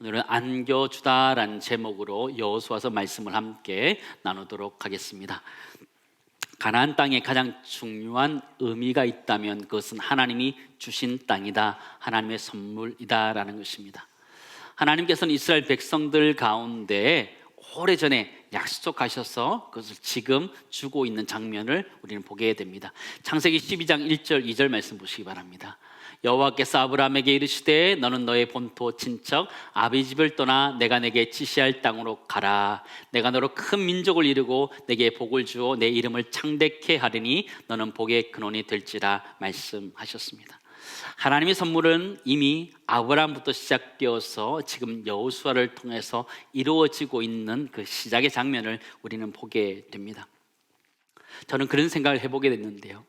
오늘은 안겨주다라는 제목으로 여호수아서 말씀을 함께 나누도록 하겠습니다. 가나안 땅에 가장 중요한 의미가 있다면 그것은 하나님이 주신 땅이다, 하나님의 선물이다라는 것입니다. 하나님께서는 이스라엘 백성들 가운데 오래전에 약속하셔서 그것을 지금 주고 있는 장면을 우리는 보게 됩니다. 창세기 12장 1절 2절 말씀 보시기 바랍니다. 여호와께서 아브라함에게 이르시되 너는 너의 본토 친척 아비 집을 떠나 내가 내게 지시할 땅으로 가라. 내가 너로 큰 민족을 이루고 내게 복을 주어 내 이름을 창대케 하리니 너는 복의 근원이 될지라 말씀하셨습니다. 하나님의 선물은 이미 아브라함부터 시작되어서 지금 여호수아를 통해서 이루어지고 있는 그 시작의 장면을 우리는 보게 됩니다. 저는 그런 생각을 해보게 됐는데요,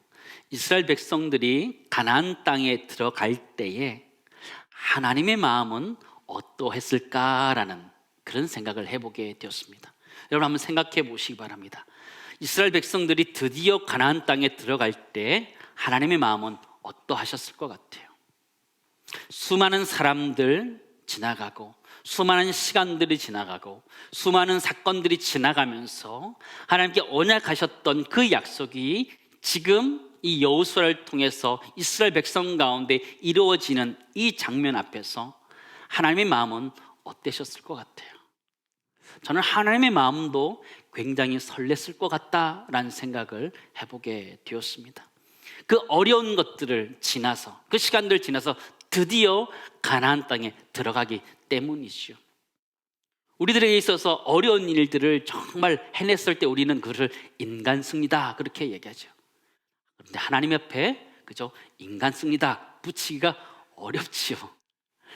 이스라엘 백성들이 가나안 땅에 들어갈 때에 하나님의 마음은 어떠했을까라는 그런 생각을 해보게 되었습니다. 여러분 한번 생각해 보시기 바랍니다. 이스라엘 백성들이 드디어 가나안 땅에 들어갈 때 하나님의 마음은 어떠하셨을 것 같아요? 수많은 사람들 지나가고 수많은 시간들이 지나가고 수많은 사건들이 지나가면서 하나님께 언약하셨던 그 약속이 지금 이 여호수아를 통해서 이스라엘 백성 가운데 이루어지는 이 장면 앞에서 하나님의 마음은 어떠셨을 것 같아요? 저는 하나님의 마음도 굉장히 설렜을 것 같다라는 생각을 해보게 되었습니다. 그 어려운 것들을 지나서, 그 시간들을 지나서 드디어 가나안 땅에 들어가기 때문이죠. 우리들에게 있어서 어려운 일들을 정말 해냈을 때 우리는 그것을 인간 승리다 그렇게 얘기하죠. 그런데 하나님 옆에 그죠, 인간 승리다 붙이기가 어렵지요.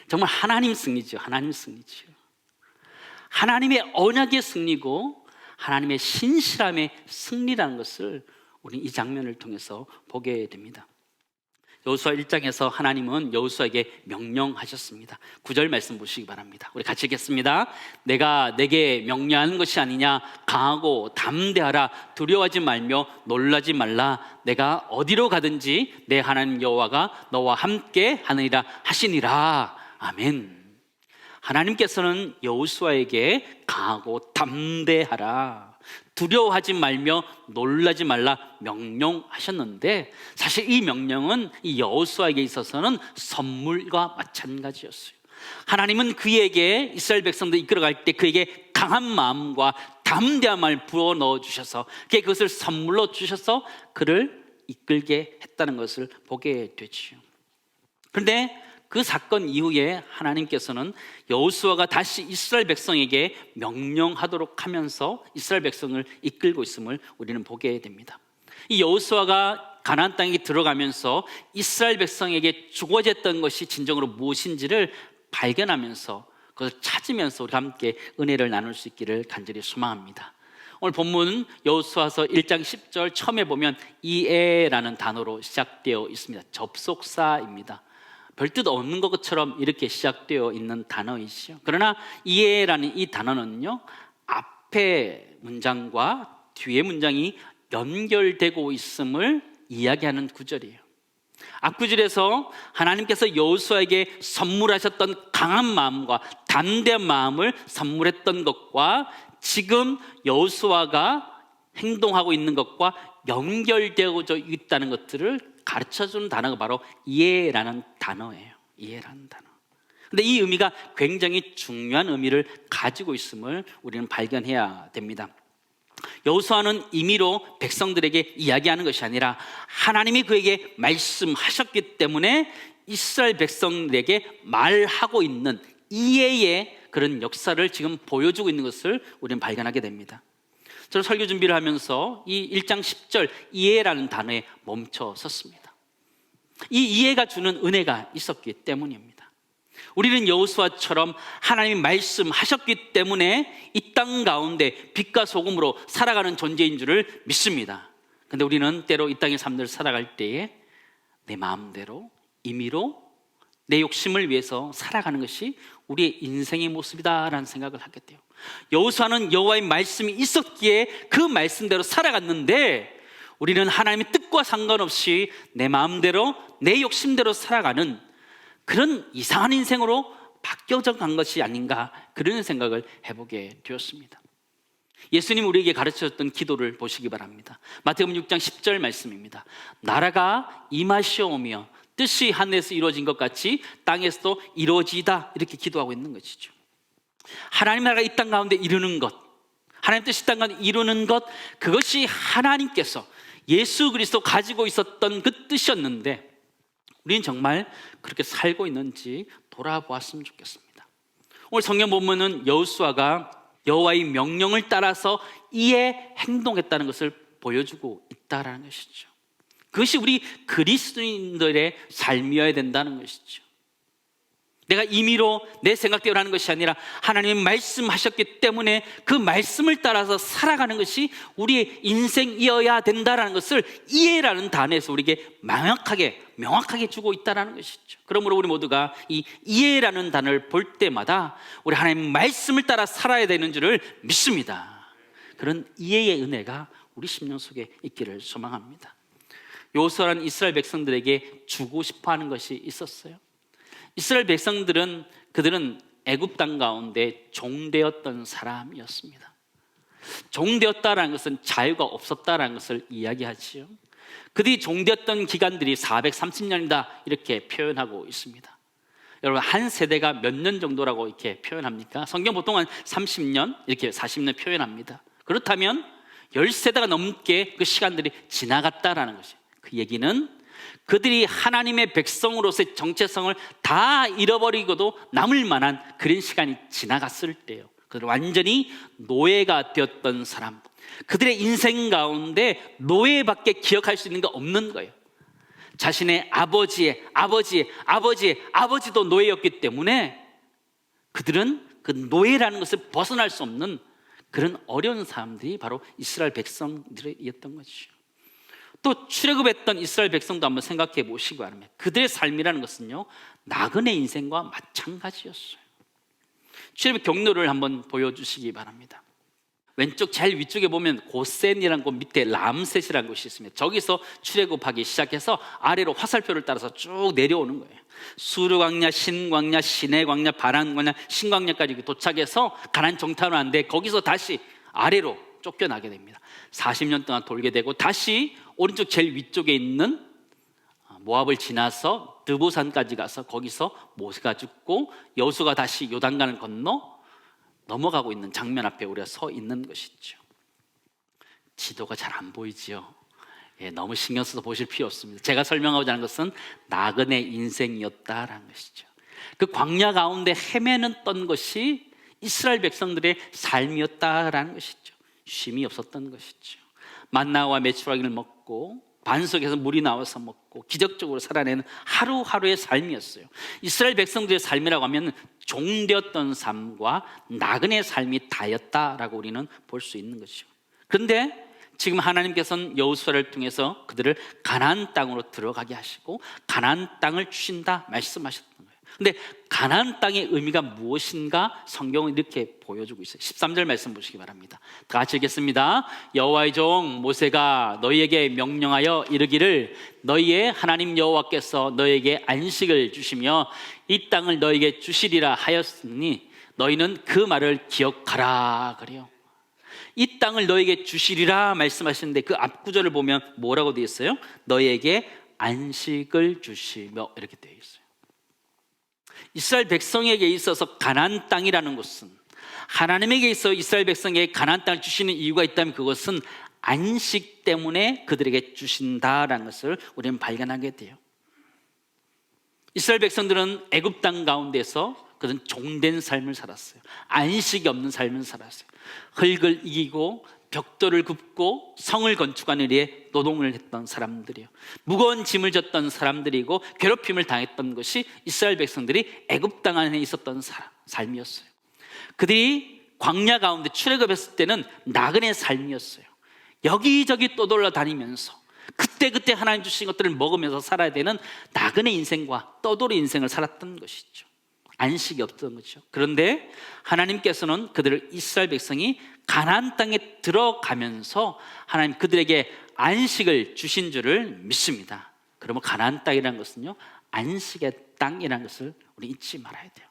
정말 하나님 승리죠. 하나님 승리죠. 하나님의 언약의 승리고 하나님의 신실함의 승리라는 것을 우리 이 장면을 통해서 보게 됩니다. 여호수아 1장에서 하나님은 여호수아에게 명령하셨습니다. 9절 말씀 보시기 바랍니다. 우리 같이 읽겠습니다. 내가 내게 명령하는 것이 아니냐, 강하고 담대하라, 두려워하지 말며 놀라지 말라. 내가 어디로 가든지 내 하나님 여호와가 너와 함께 하느니라 하시니라. 아멘. 하나님께서는 여호수아에게 강하고 담대하라, 두려워하지 말며 놀라지 말라 명령하셨는데, 사실 이 명령은 이 여호수아에게 있어서는 선물과 마찬가지였어요. 하나님은 그에게, 이스라엘 백성들 이끌어갈 때 그에게 강한 마음과 담대한 마음을 부어 넣어주셔서 그에게 그것을 선물로 주셔서 그를 이끌게 했다는 것을 보게 되죠. 그런데 그 사건 이후에 하나님께서는 여호수아가 다시 이스라엘 백성에게 명령하도록 하면서 이스라엘 백성을 이끌고 있음을 우리는 보게 됩니다. 이 여호수아가 가나안 땅에 들어가면서 이스라엘 백성에게 주어졌던 것이 진정으로 무엇인지를 발견하면서 그것을 찾으면서 우리 함께 은혜를 나눌 수 있기를 간절히 소망합니다. 오늘 본문 여호수아서 1장 10절 처음에 보면 이에라는 단어로 시작되어 있습니다. 접속사입니다. 별뜻 없는 것처럼 이렇게 시작되어 있는 단어이죠. 그러나 이해라는 이 단어는요, 앞에 문장과 뒤에 문장이 연결되고 있음을 이야기하는 구절이에요. 앞구절에서 하나님께서 여호수아에게 선물하셨던 강한 마음과 담대한 마음을 선물했던 것과 지금 여호수아가 행동하고 있는 것과 연결되어 있다는 것들을 가르쳐주는 단어가 바로 이해라는 단어예요. 이해라는 단어. 근데 이 의미가 굉장히 중요한 의미를 가지고 있음을 우리는 발견해야 됩니다. 여호수아는 임의로 백성들에게 이야기하는 것이 아니라 하나님이 그에게 말씀하셨기 때문에 이스라엘 백성들에게 말하고 있는 이해의 그런 역사를 지금 보여주고 있는 것을 우리는 발견하게 됩니다. 저는 설교 준비를 하면서 이 1장 10절 이해라는 단어에 멈춰 섰습니다. 이 이해가 주는 은혜가 있었기 때문입니다. 우리는 여호수아처럼 하나님이 말씀하셨기 때문에 이 땅 가운데 빛과 소금으로 살아가는 존재인 줄을 믿습니다. 그런데 우리는 때로 이 땅의 삶을 살아갈 때에 내 마음대로 임의로 내 욕심을 위해서 살아가는 것이 우리의 인생의 모습이다라는 생각을 하게 돼요. 여호수아는 여호와의 말씀이 있었기에 그 말씀대로 살아갔는데, 우리는 하나님의 뜻과 상관없이 내 마음대로 내 욕심대로 살아가는 그런 이상한 인생으로 바뀌어져 간 것이 아닌가, 그런 생각을 해보게 되었습니다. 예수님 우리에게 가르쳐줬던 기도를 보시기 바랍니다. 마태복음 6장 10절 말씀입니다. 나라가 임하시오며 뜻이 하늘에서 이루어진 것 같이 땅에서도 이루어지다, 이렇게 기도하고 있는 것이죠. 하나님 나라가 이 땅 가운데 이루는 것, 하나님 뜻이 이 땅 가운데 이루는 것, 그것이 하나님께서 예수 그리스도 가지고 있었던 그 뜻이었는데 우리는 정말 그렇게 살고 있는지 돌아보았으면 좋겠습니다. 오늘 성경 본문은 여호수아가 여호와의 명령을 따라서 이에 행동했다는 것을 보여주고 있다는 것이죠. 그것이 우리 그리스도인들의 삶이어야 된다는 것이죠. 내가 임의로 내 생각대로 하는 것이 아니라 하나님이 말씀하셨기 때문에 그 말씀을 따라서 살아가는 것이 우리의 인생이어야 된다는 것을 이해라는 단어에서 우리에게 명확하게 주고 있다는 것이죠. 그러므로 우리 모두가 이 이해라는 단어를 볼 때마다 우리 하나님 말씀을 따라 살아야 되는 줄을 믿습니다. 그런 이해의 은혜가 우리 심령 속에 있기를 소망합니다. 여호수아는 이스라엘 백성들에게 주고 싶어하는 것이 있었어요. 이스라엘 백성들은 그들은 애굽 땅 가운데 종되었던 사람이었습니다. 종되었다라는 것은 자유가 없었다라는 것을 이야기하지요. 그들이 종되었던 기간들이 430년이다 이렇게 표현하고 있습니다. 여러분, 한 세대가 몇 년 정도라고 이렇게 표현합니까? 성경 보통 한 30년 이렇게 40년 표현합니다. 그렇다면 10세대가 넘게 그 시간들이 지나갔다라는 것이, 그 얘기는 그들이 하나님의 백성으로서의 정체성을 다 잃어버리고도 남을 만한 그런 시간이 지나갔을 때요, 그들 완전히 노예가 되었던 사람, 그들의 인생 가운데 노예밖에 기억할 수 있는 게 없는 거예요. 자신의 아버지의 아버지도 노예였기 때문에 그들은 그 노예라는 것을 벗어날 수 없는 그런 어려운 사람들이 바로 이스라엘 백성들이었던 것이죠. 또 출애굽했던 이스라엘 백성도 한번 생각해 보시기 바랍니다. 그들의 삶이라는 것은요, 나그네 인생과 마찬가지였어요. 출애굽 경로를 한번 보여주시기 바랍니다. 왼쪽 제일 위쪽에 보면 고센이라는 곳 밑에 람셋이라는 곳이 있습니다. 저기서 출애굽하기 시작해서 아래로 화살표를 따라서 쭉 내려오는 거예요. 수르 광야, 신 광야, 시내 광야, 바란 광야, 신 광야까지 도착해서 가나안 정탐을 하는데 거기서 다시 아래로 쫓겨나게 됩니다. 40년 동안 돌게 되고 다시 오른쪽 제일 위쪽에 있는 모압을 지나서 드보산까지 가서 거기서 모세가 죽고 여호수아가 다시 요단강을 건너 넘어가고 있는 장면 앞에 우리가 서 있는 것이죠. 지도가 잘 안 보이지요. 너무 신경 써서 보실 필요 없습니다. 제가 설명하고자 하는 것은 나그네 인생이었다라는 것이죠. 그 광야 가운데 헤매는 것이 이스라엘 백성들의 삶이었다라는 것이죠. 쉼이 없었던 것이죠. 만나와 메추라기를 먹고 반석에서 물이 나와서 먹고 기적적으로 살아내는 하루하루의 삶이었어요. 이스라엘 백성들의 삶이라고 하면 종되었던 삶과 나그네 삶이 다였다라고 우리는 볼 수 있는 것이죠. 그런데 지금 하나님께서는 여호수아를 통해서 그들을 가나안 땅으로 들어가게 하시고 가나안 땅을 주신다 말씀하셨던 거예요. 근데 가나안 땅의 의미가 무엇인가 성경은 이렇게 보여주고 있어요. 13절 말씀 보시기 바랍니다. 다 같이 읽겠습니다. 여호와의 종 모세가 너희에게 명령하여 이르기를 너희의 하나님 여호와께서 너희에게 안식을 주시며 이 땅을 너희에게 주시리라 하였으니 너희는 그 말을 기억하라 그래요. 이 땅을 너희에게 주시리라 말씀하시는데 그 앞 구절을 보면 뭐라고 되어 있어요? 너희에게 안식을 주시며 이렇게 되어 있어요. 이스라엘 백성에게 있어서 가나안 땅이라는 것은, 하나님에게 있어 이스라엘 백성에게 가나안 땅을 주시는 이유가 있다면 그것은 안식 때문에 그들에게 주신다라는 것을 우리는 발견하게 돼요. 이스라엘 백성들은 애굽 땅 가운데서 그들은 종된 삶을 살았어요. 안식이 없는 삶을 살았어요. 흙을 이기고 벽돌을 굽고 성을 건축하는 일에 노동을 했던 사람들이요, 무거운 짐을 졌던 사람들이고 괴롭힘을 당했던 것이 이스라엘 백성들이 애굽 땅 안에 있었던 삶이었어요. 그들이 광야 가운데 출애굽했을 때는 나그네 삶이었어요. 여기저기 떠돌아 다니면서 그때 하나님 주신 것들을 먹으면서 살아야 되는 나그네 인생과 떠돌이 인생을 살았던 것이죠. 안식이 없던 거죠. 그런데 하나님께서는 그들을, 이스라엘 백성이 가나안 땅에 들어가면서 하나님 그들에게 안식을 주신 줄을 믿습니다. 그러면 가나안 땅이라는 것은요, 안식의 땅이라는 것을 우리 잊지 말아야 돼요.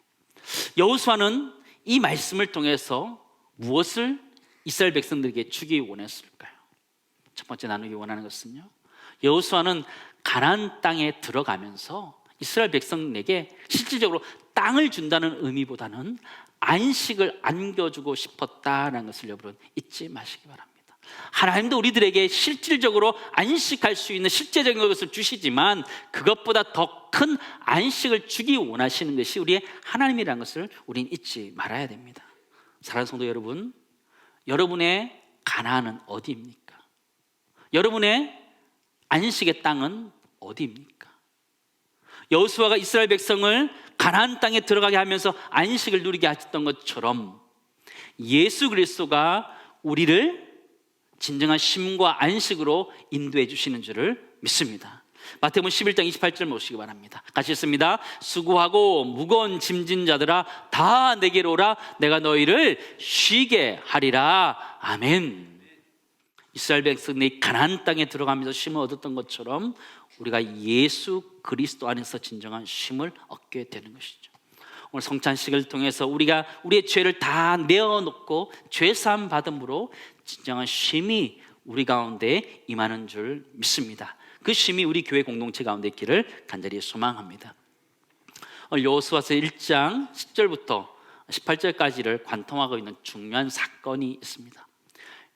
여호수아는 이 말씀을 통해서 무엇을 이스라엘 백성들에게 주기 원했을까요? 첫 번째 나누기 원하는 것은요, 여호수아는 가나안 땅에 들어가면서 이스라엘 백성에게 실질적으로 땅을 준다는 의미보다는 안식을 안겨주고 싶었다는 것을 여러분 잊지 마시기 바랍니다. 하나님도 우리들에게 실질적으로 안식할 수 있는 실제적인 것을 주시지만 그것보다 더 큰 안식을 주기 원하시는 것이 우리의 하나님이라는 것을 우리는 잊지 말아야 됩니다. 사랑하는 성도 여러분, 여러분의 가나안은 어디입니까? 여러분의 안식의 땅은 어디입니까? 여호수아가 이스라엘 백성을 가나안 땅에 들어가게 하면서 안식을 누리게 하셨던 것처럼 예수 그리스도가 우리를 진정한 쉼과 안식으로 인도해 주시는 줄을 믿습니다. 마태복음 11장 28절 보시기 바랍니다. 같이 읽습니다. 수고하고 무거운 짐진 자들아 다 내게로 오라. 내가 너희를 쉬게 하리라. 아멘. 이스라엘 백성이 가나안 땅에 들어가면서 쉼을 얻었던 것처럼 우리가 예수 그리스도 안에서 진정한 쉼을 얻게 되는 것이죠. 오늘 성찬식을 통해서 우리가 우리의 죄를 다 내어놓고 죄사함 받음으로 진정한 쉼이 우리 가운데 임하는 줄 믿습니다. 그 쉼이 우리 교회 공동체 가운데 있기를 간절히 소망합니다. 오늘 여호수아서 1장 10절부터 18절까지를 관통하고 있는 중요한 사건이 있습니다.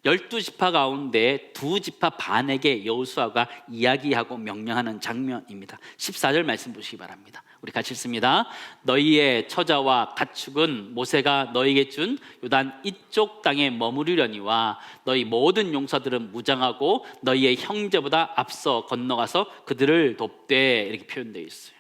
12지파 가운데 2지파 반에게 여호수아가 이야기하고 명령하는 장면입니다. 14절 말씀 보시기 바랍니다. 우리 같이 읽습니다. 너희의 처자와 가축은 모세가 너희에게 준 요단 이쪽 땅에 머무르려니와 너희 모든 용사들은 무장하고 너희의 형제보다 앞서 건너가서 그들을 돕되, 이렇게 표현되어 있어요.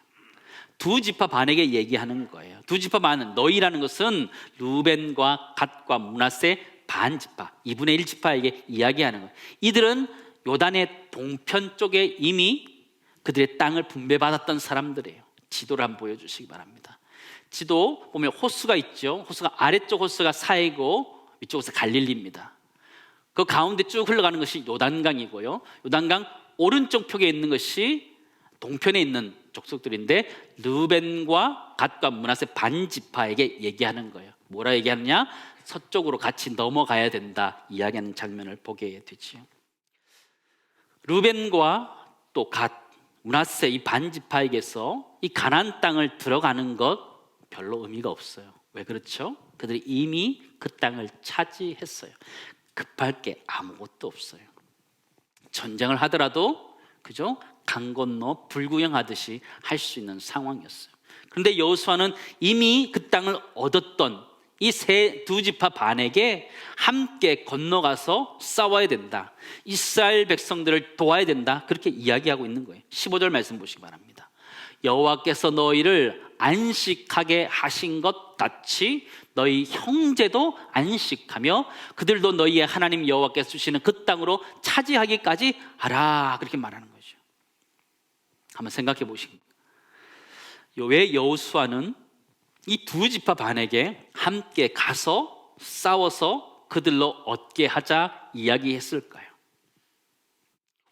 2지파 반에게 얘기하는 거예요. 2지파 반은, 너희라는 것은 루벤과 갓과 므낫세 반지파, 2분의 1지파에게 이야기하는 거예요. 이들은 요단의 동편 쪽에 이미 그들의 땅을 분배받았던 사람들이에요. 지도를 한번 보여주시기 바랍니다. 지도 보면 호수가 있죠. 호수가 아래쪽 호수가 사이고 위쪽에서 갈릴리입니다. 그 가운데 쭉 흘러가는 것이 요단강이고요. 요단강 오른쪽 표에 있는 것이 동편에 있는 족속들인데 르벤과 갓과 므낫세 반지파에게 얘기하는 거예요. 뭐라 얘기하느냐? 서쪽으로 같이 넘어가야 된다 이야기하는 장면을 보게 되죠. 르벤과 또 갓, 므낫세 이 반지파에게서 이 가나안 땅을 들어가는 것 별로 의미가 없어요. 왜 그렇죠? 그들이 이미 그 땅을 차지했어요. 급할 게 아무것도 없어요. 전쟁을 하더라도 그죠? 강 건너 불구경하듯이 할 수 있는 상황이었어요. 그런데 여호수아는 이미 그 땅을 얻었던 이 2지파 반에게 함께 건너가서 싸워야 된다, 이스라엘 백성들을 도와야 된다, 그렇게 이야기하고 있는 거예요. 15절 말씀 보시기 바랍니다. 여호와께서 너희를 안식하게 하신 것 같이 너희 형제도 안식하며 그들도 너희의 하나님 여호와께서 주시는 그 땅으로 차지하기까지 하라, 그렇게 말하는 거죠. 한번 생각해 보십시오. 왜 여호수아는 이 2지파 반에게 함께 가서 싸워서 그들로 얻게 하자 이야기했을까요?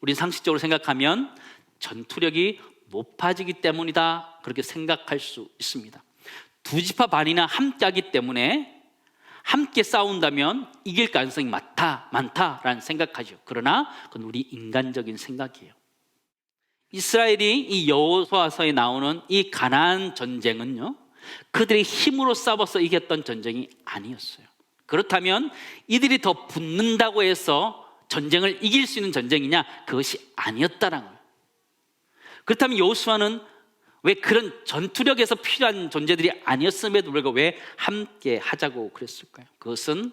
우리 상식적으로 생각하면 전투력이 높아지기 때문이다, 그렇게 생각할 수 있습니다. 2지파 반이나 함께 하기 때문에 함께 싸운다면 이길 가능성이 많다라는 생각하죠. 그러나 그건 우리 인간적인 생각이에요. 이스라엘이 이 여호수아서에 나오는 이 가나안 전쟁은요, 그들의 힘으로 싸워서 이겼던 전쟁이 아니었어요. 그렇다면 이들이 더 붙는다고 해서 전쟁을 이길 수 있는 전쟁이냐? 그것이 아니었다는 거예요. 그렇다면 여호수아는 왜 그런 전투력에서 필요한 존재들이 아니었음에도 불구하고 왜 함께 하자고 그랬을까요? 그것은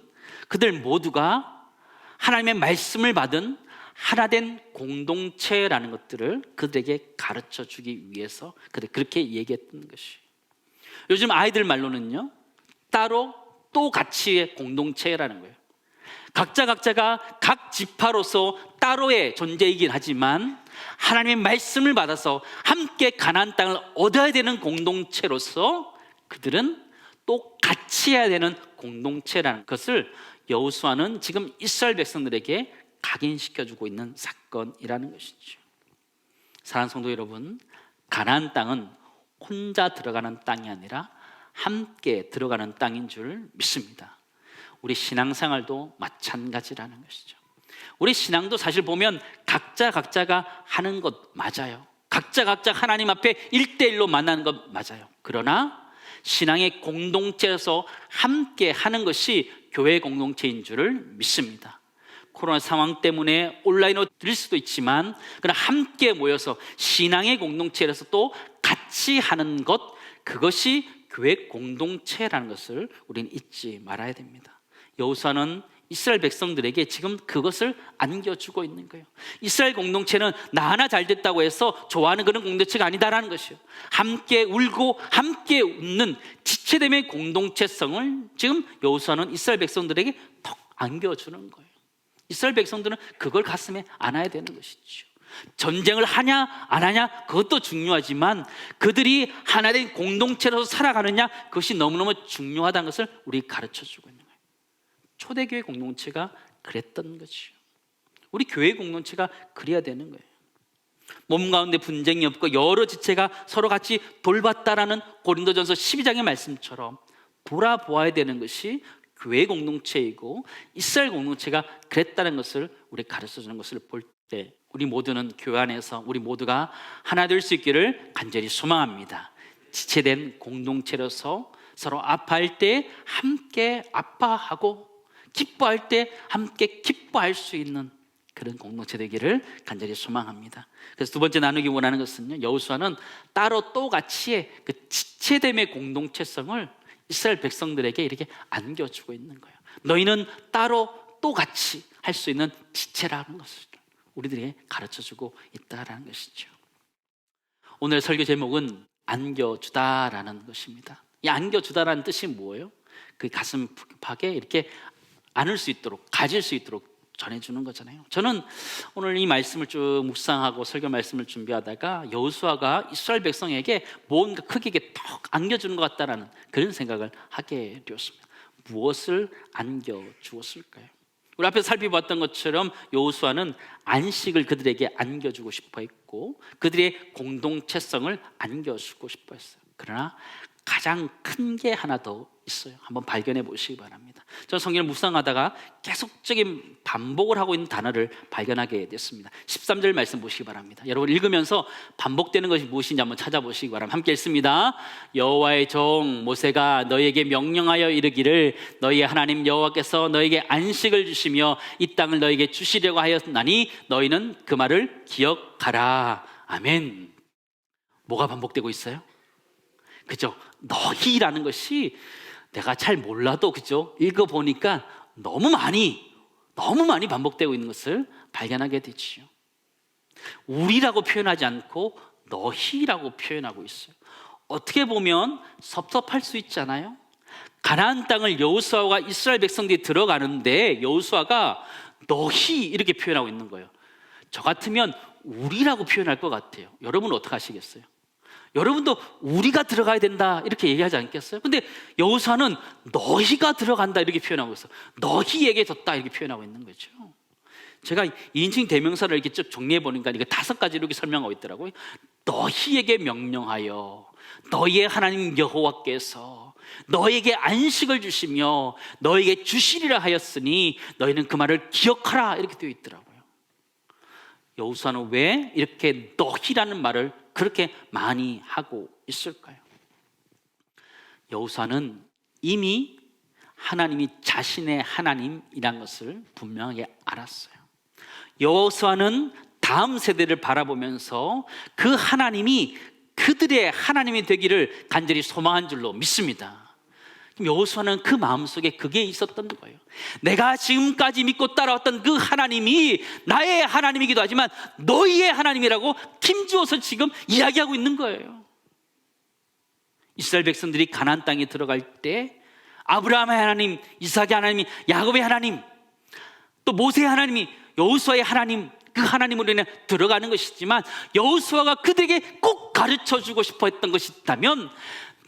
그들 모두가 하나님의 말씀을 받은 하나된 공동체라는 것들을 그들에게 가르쳐 주기 위해서 그들이 그렇게 얘기했던 것이에요. 요즘 아이들 말로는요, 따로 또 같이의 공동체라는 거예요. 각자가 각 지파로서 따로의 존재이긴 하지만 하나님의 말씀을 받아서 함께 가나안 땅을 얻어야 되는 공동체로서 그들은 또 같이 해야 되는 공동체라는 것을 여호수아는 지금 이스라엘 백성들에게 각인시켜주고 있는 사건이라는 것이죠. 사랑하는 성도 여러분, 가나안 땅은 혼자 들어가는 땅이 아니라 함께 들어가는 땅인 줄 믿습니다. 우리 신앙생활도 마찬가지라는 것이죠. 우리 신앙도 사실 보면 각자가 하는 것 맞아요. 각자 하나님 앞에 1대1로 만나는 것 맞아요. 그러나 신앙의 공동체에서 함께 하는 것이 교회 공동체인 줄을 믿습니다. 코로나 상황 때문에 온라인으로 드릴 수도 있지만 그러나 함께 모여서 신앙의 공동체에서 또 같이 하는 것, 그것이 교회 공동체라는 것을 우리는 잊지 말아야 됩니다. 여호수아는 이스라엘 백성들에게 지금 그것을 안겨주고 있는 거예요. 이스라엘 공동체는 나 하나 잘 됐다고 해서 좋아하는 그런 공동체가 아니다라는 것이요, 함께 울고 함께 웃는 지체됨의 공동체성을 지금 여호수아는 이스라엘 백성들에게 턱 안겨주는 거예요. 이스라엘 백성들은 그걸 가슴에 안아야 되는 것이죠. 전쟁을 하냐 안 하냐 그것도 중요하지만 그들이 하나 된 공동체로서 살아가느냐, 그것이 너무너무 중요하다는 것을 우리 가르쳐주고 있는 거예요. 초대교회 공동체가 그랬던 거죠. 우리 교회 공동체가 그래야 되는 거예요. 몸 가운데 분쟁이 없고 여러 지체가 서로 같이 돌봤다라는 고린도전서 12장의 말씀처럼 돌아보아야 되는 것이 교회 공동체이고 이스라엘 공동체가 그랬다는 것을 우리 가르쳐주는 것을 볼 때 우리 모두는 교회 안에서 우리 모두가 하나 될 수 있기를 간절히 소망합니다. 지체된 공동체로서 서로 아파할 때 함께 아파하고 기뻐할 때 함께 기뻐할 수 있는 그런 공동체 되기를 간절히 소망합니다. 그래서 두 번째 나누기 원하는 것은요, 여호수아는 따로 또 같이의 그 지체됨의 공동체성을 이스라엘 백성들에게 이렇게 안겨주고 있는 거예요. 너희는 따로 또 같이 할 수 있는 지체라는 것을 우리들에게 가르쳐주고 있다라는 것이죠. 오늘 설교 제목은 안겨주다라는 것입니다. 이 안겨주다라는 뜻이 뭐예요? 그 가슴 푹하게 이렇게 안을 수 있도록, 가질 수 있도록 전해주는 거잖아요. 저는 오늘 이 말씀을 쭉 묵상하고 설교 말씀을 준비하다가 여호수아가 이스라엘 백성에게 뭔가 크게 턱 안겨주는 것 같다라는 그런 생각을 하게 되었습니다. 무엇을 안겨주었을까요? 우리 앞에서 살펴봤던 것처럼 여호수아는 안식을 그들에게 안겨주고 싶어 했고 그들의 공동체성을 안겨주고 싶어 했어요. 그러나 가장 큰 게 하나 더 있어요. 한번 발견해 보시기 바랍니다. 저는 성경을 묵상하다가 계속적인 반복을 하고 있는 단어를 발견하게 됐습니다. 13절 말씀 보시기 바랍니다. 여러분 읽으면서 반복되는 것이 무엇인지 한번 찾아보시기 바랍니다. 함께 읽습니다. 여호와의 종 모세가 너희에게 명령하여 이르기를 너희의 하나님 여호와께서 너희에게 안식을 주시며 이 땅을 너희에게 주시려고 하였나니 너희는 그 말을 기억하라. 아멘. 뭐가 반복되고 있어요? 그죠? 너희라는 것이 내가 잘 몰라도 그죠? 읽어보니까 너무 많이 반복되고 있는 것을 발견하게 되지요. 우리라고 표현하지 않고 너희라고 표현하고 있어요. 어떻게 보면 섭섭할 수 있잖아요. 가나안 땅을 여호수아와 이스라엘 백성들이 들어가는데 여호수아가 너희 이렇게 표현하고 있는 거예요. 저 같으면 우리라고 표현할 것 같아요. 여러분은 어떻게 하시겠어요? 여러분도 우리가 들어가야 된다 이렇게 얘기하지 않겠어요? 근데 여호수아는 너희가 들어간다 이렇게 표현하고 있어요. 너희에게 줬다 이렇게 표현하고 있는 거죠. 제가 2인칭 대명사를 이렇게 쭉 정리해 보니까 이거 5가지로 이렇게 설명하고 있더라고요. 너희에게 명령하여 너희의 하나님 여호와께서 너희에게 안식을 주시며 너희에게 주시리라 하였으니 너희는 그 말을 기억하라 이렇게 되어 있더라고요. 여호수아는 왜 이렇게 너희라는 말을 그렇게 많이 하고 있을까요? 여호수아는 이미 하나님이 자신의 하나님이란 것을 분명하게 알았어요. 여호수아는 다음 세대를 바라보면서 그 하나님이 그들의 하나님이 되기를 간절히 소망한 줄로 믿습니다. 여호수아는 그 마음속에 그게 있었던 거예요. 내가 지금까지 믿고 따라왔던 그 하나님이 나의 하나님이기도 하지만 너희의 하나님이라고 힘주어서 지금 이야기하고 있는 거예요. 이스라엘 백성들이 가나안 땅에 들어갈 때 아브라함의 하나님, 이삭의 하나님, 야곱의 하나님, 또 모세의 하나님이 여호수아의 하나님, 그 하나님으로 인해 들어가는 것이지만 여호수아가 그들에게 꼭 가르쳐주고 싶어 했던 것이 있다면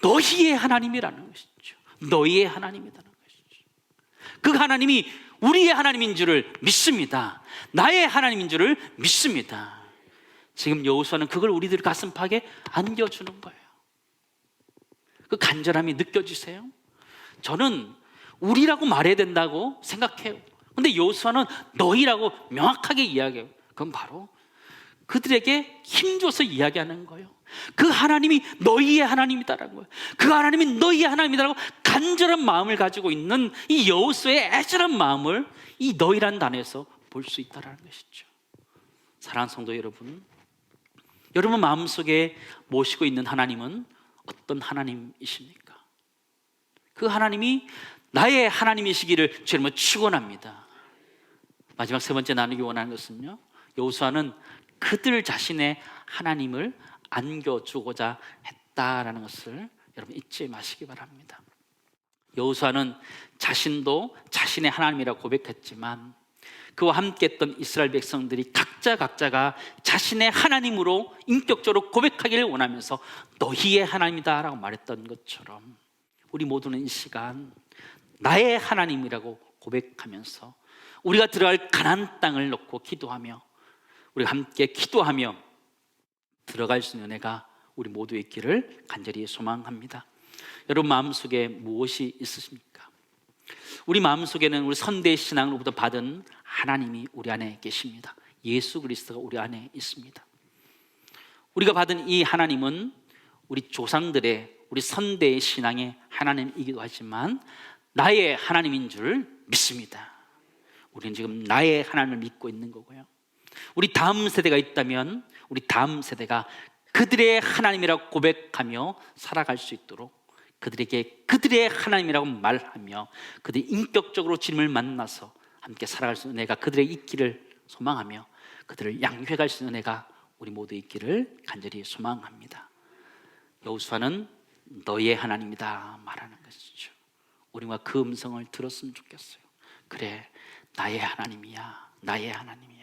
너희의 하나님이라는 것이죠. 너희의 하나님이라는 것이죠. 그 하나님이 우리의 하나님인 줄을 믿습니다. 나의 하나님인 줄을 믿습니다. 지금 여호수아는 그걸 우리들 가슴팍에 안겨주는 거예요. 그 간절함이 느껴지세요? 저는 우리라고 말해야 된다고 생각해요. 근데 여호수아는 너희라고 명확하게 이야기해요. 그건 바로 그들에게 힘줘서 이야기하는 거예요. 그 하나님이 너희의 하나님이다라는 거예요. 그 하나님이 너희의 하나님이다라고 간절한 마음을 가지고 있는 이 여호수아의 애절한 마음을 이 너희란 단어에서 볼 수 있다는 것이죠. 사랑하는 성도 여러분, 여러분 마음속에 모시고 있는 하나님은 어떤 하나님이십니까? 그 하나님이 나의 하나님이시기를 주님은 축원합니다. 마지막 세 번째 나누기 원하는 것은요, 여호수아는 그들 자신의 하나님을 안겨주고자 했다라는 것을 여러분 잊지 마시기 바랍니다. 여호수아는 자신도 자신의 하나님이라고 고백했지만 그와 함께 했던 이스라엘 백성들이 각자가 자신의 하나님으로 인격적으로 고백하기를 원하면서 너희의 하나님이다 라고 말했던 것처럼 우리 모두는 이 시간 나의 하나님이라고 고백하면서 우리가 들어갈 가나안 땅을 놓고 기도하며 우리가 함께 기도하며 들어갈 수 있는 은혜가 우리 모두의 있기를 간절히 소망합니다. 여러분 마음속에 무엇이 있으십니까? 우리 마음속에는 우리 선대 신앙으로부터 받은 하나님이 우리 안에 계십니다. 예수 그리스도가 우리 안에 있습니다. 우리가 받은 이 하나님은 우리 조상들의 우리 선대의 신앙의 하나님이기도 하지만 나의 하나님인 줄 믿습니다. 우리는 지금 나의 하나님을 믿고 있는 거고요. 우리 다음 세대가 있다면 우리 다음 세대가 그들의 하나님이라고 고백하며 살아갈 수 있도록 그들에게 그들의 하나님이라고 말하며 그들이 인격적으로 주님을 만나서 함께 살아갈 수 있는 은혜가 그들의 있기를 소망하며 그들을 양육해갈 수 있는 은혜가 우리 모두 있기를 간절히 소망합니다. 여호수아는 너희의 하나님이다 말하는 것이죠. 우리가 그 음성을 들었으면 좋겠어요. 그래, 나의 하나님이야, 나의 하나님이야.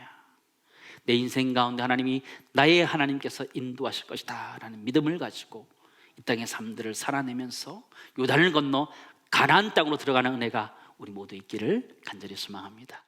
내 인생 가운데 하나님이 나의 하나님께서 인도하실 것이다 라는 믿음을 가지고 이 땅의 삶들을 살아내면서 요단을 건너 가나안 땅으로 들어가는 은혜가 우리 모두 있기를 간절히 소망합니다.